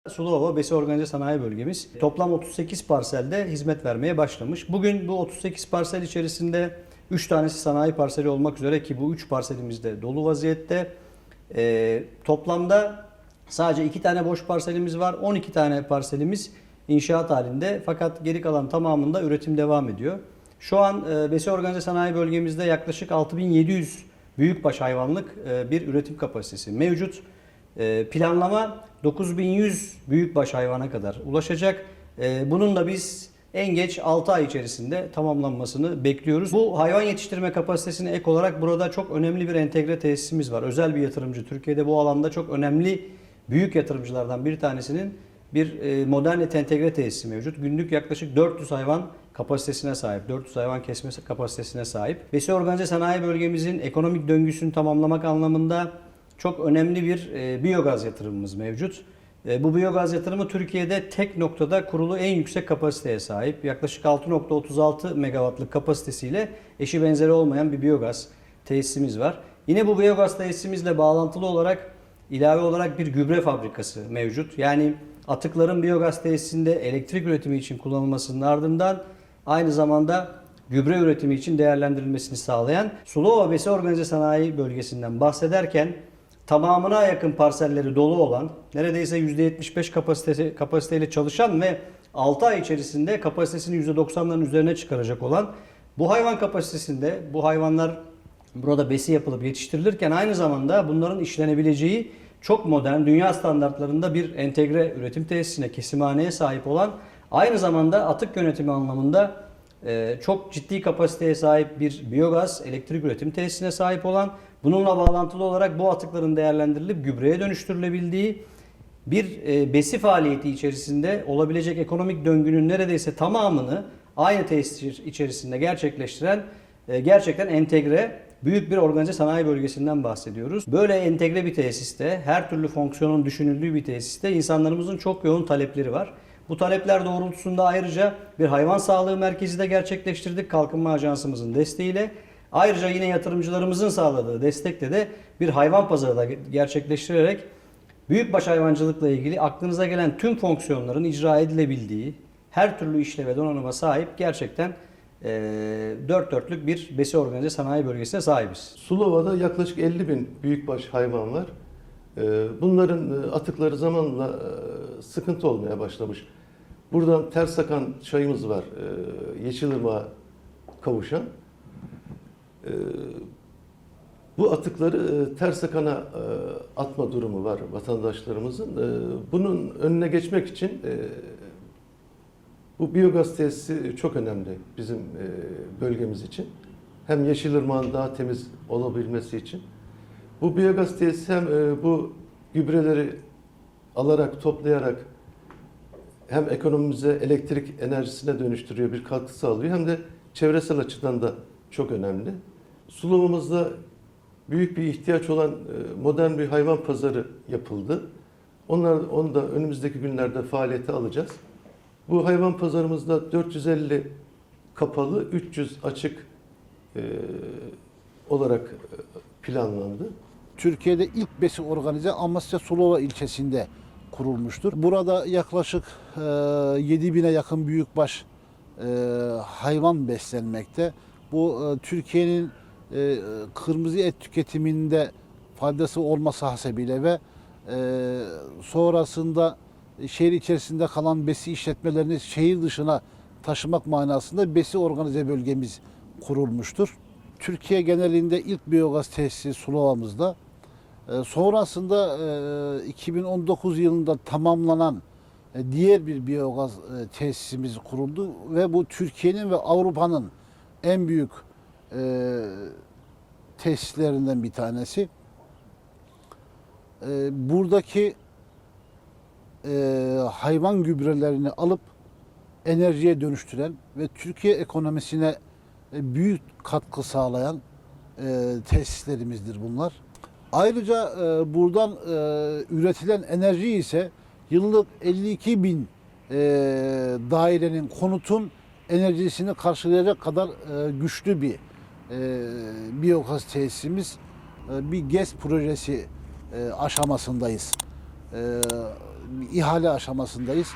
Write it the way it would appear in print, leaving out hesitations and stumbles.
Sulova Besi Organize Sanayi Bölgemiz toplam 38 parselde hizmet vermeye başlamış. Bugün bu 38 parsel içerisinde 3 tanesi sanayi parseli olmak üzere ki bu 3 parselimiz de dolu vaziyette. Toplamda sadece 2 tane boş parselimiz var. 12 tane parselimiz inşaat halinde fakat geri kalan tamamında üretim devam ediyor. Şu an Besi Organize Sanayi Bölgemizde yaklaşık 6700 büyükbaş hayvanlık bir üretim kapasitesi mevcut. Planlama 9100 büyükbaş hayvana kadar ulaşacak. Bunun da biz en geç 6 ay içerisinde tamamlanmasını bekliyoruz. Bu hayvan yetiştirme kapasitesine ek olarak burada çok önemli bir entegre tesisimiz var. Özel bir yatırımcı. Türkiye'de bu alanda çok önemli büyük yatırımcılardan bir tanesinin bir modern et entegre tesisi mevcut. Günlük yaklaşık 400 hayvan kapasitesine sahip, 400 hayvan kesme kapasitesine sahip. Besi Organize Sanayi Bölgemizin ekonomik döngüsünü tamamlamak anlamında çok önemli bir biyogaz yatırımımız mevcut. Bu biyogaz yatırımı Türkiye'de tek noktada kurulu en yüksek kapasiteye sahip. Yaklaşık 6,36 megawattlık kapasitesiyle eşi benzeri olmayan bir biyogaz tesisimiz var. Yine bu biyogaz tesisimizle bağlantılı olarak ilave olarak bir gübre fabrikası mevcut. Yani atıkların biyogaz tesisinde elektrik üretimi için kullanılmasının ardından aynı zamanda gübre üretimi için değerlendirilmesini sağlayan Sulova Besi Organize Sanayi Bölgesi'nden bahsederken tamamına yakın parselleri dolu olan, neredeyse %75 kapasiteyle çalışan ve 6 ay içerisinde kapasitesini %90'ların üzerine çıkaracak olan bu hayvan kapasitesinde bu hayvanlar burada besi yapılıp yetiştirilirken aynı zamanda bunların işlenebileceği çok modern, dünya standartlarında bir entegre üretim tesisine, kesimhaneye sahip olan, aynı zamanda atık yönetimi anlamında çok ciddi kapasiteye sahip bir biyogaz elektrik üretim tesisine sahip olan, bununla bağlantılı olarak bu atıkların değerlendirilip gübreye dönüştürülebildiği bir besi faaliyeti içerisinde olabilecek ekonomik döngünün neredeyse tamamını aynı tesis içerisinde gerçekleştiren gerçekten entegre büyük bir organize sanayi bölgesinden bahsediyoruz. Böyle entegre bir tesiste, her türlü fonksiyonun düşünüldüğü bir tesiste insanlarımızın çok yoğun talepleri var. Bu talepler doğrultusunda ayrıca bir hayvan sağlığı merkezi de gerçekleştirdik Kalkınma Ajansımızın desteğiyle. Ayrıca yine yatırımcılarımızın sağladığı destekle de bir hayvan pazarı da gerçekleştirerek büyükbaş hayvancılıkla ilgili aklınıza gelen tüm fonksiyonların icra edilebildiği, her türlü işleve donanıma sahip gerçekten dört dörtlük bir besi organize sanayi bölgesine sahibiz. Sulova'da yaklaşık 50 bin büyükbaş hayvan var. Bunların atıkları zamanla sıkıntı olmaya başlamış. Buradan Tersakan çayımız var, Yeşilırmak'a kavuşan. Bu atıkları Tersakan'a atma durumu var vatandaşlarımızın. Bunun önüne geçmek için bu biyogaz tesisi çok önemli bizim bölgemiz için. Hem Yeşilırmak'ın daha temiz olabilmesi için. Bu biyogaz tesisi hem bu gübreleri alarak, toplayarak hem ekonomimize elektrik enerjisine dönüştürüyor, bir katkı sağlıyor, hem de çevresel açıdan da çok önemli. Sulova'mızda büyük bir ihtiyaç olan modern bir hayvan pazarı yapıldı. Onu da önümüzdeki günlerde faaliyete alacağız. Bu hayvan pazarımızda 450 kapalı, 300 açık olarak planlandı. Türkiye'de ilk besi organize Amasya Sulova ilçesinde kurulmuştur. Burada yaklaşık 7000'e yakın büyükbaş hayvan beslenmekte. Bu Türkiye'nin kırmızı et tüketiminde faydası olması hasebiyle ve sonrasında şehir içerisinde kalan besi işletmelerini şehir dışına taşımak manasında besi organize bölgemiz kurulmuştur. Türkiye genelinde ilk biyogaz tesisi Sulova'mızda. Sonrasında 2019 yılında tamamlanan diğer bir biyogaz tesisimiz kuruldu ve bu Türkiye'nin ve Avrupa'nın en büyük tesislerinden bir tanesi. Buradaki hayvan gübrelerini alıp enerjiye dönüştüren ve Türkiye ekonomisine büyük katkı sağlayan tesislerimizdir bunlar. Ayrıca buradan üretilen enerji ise yıllık 52 bin dairenin, konutun enerjisini karşılayacak kadar güçlü bir biyogaz tesisimiz. Bir GES projesi aşamasındayız. ihale aşamasındayız.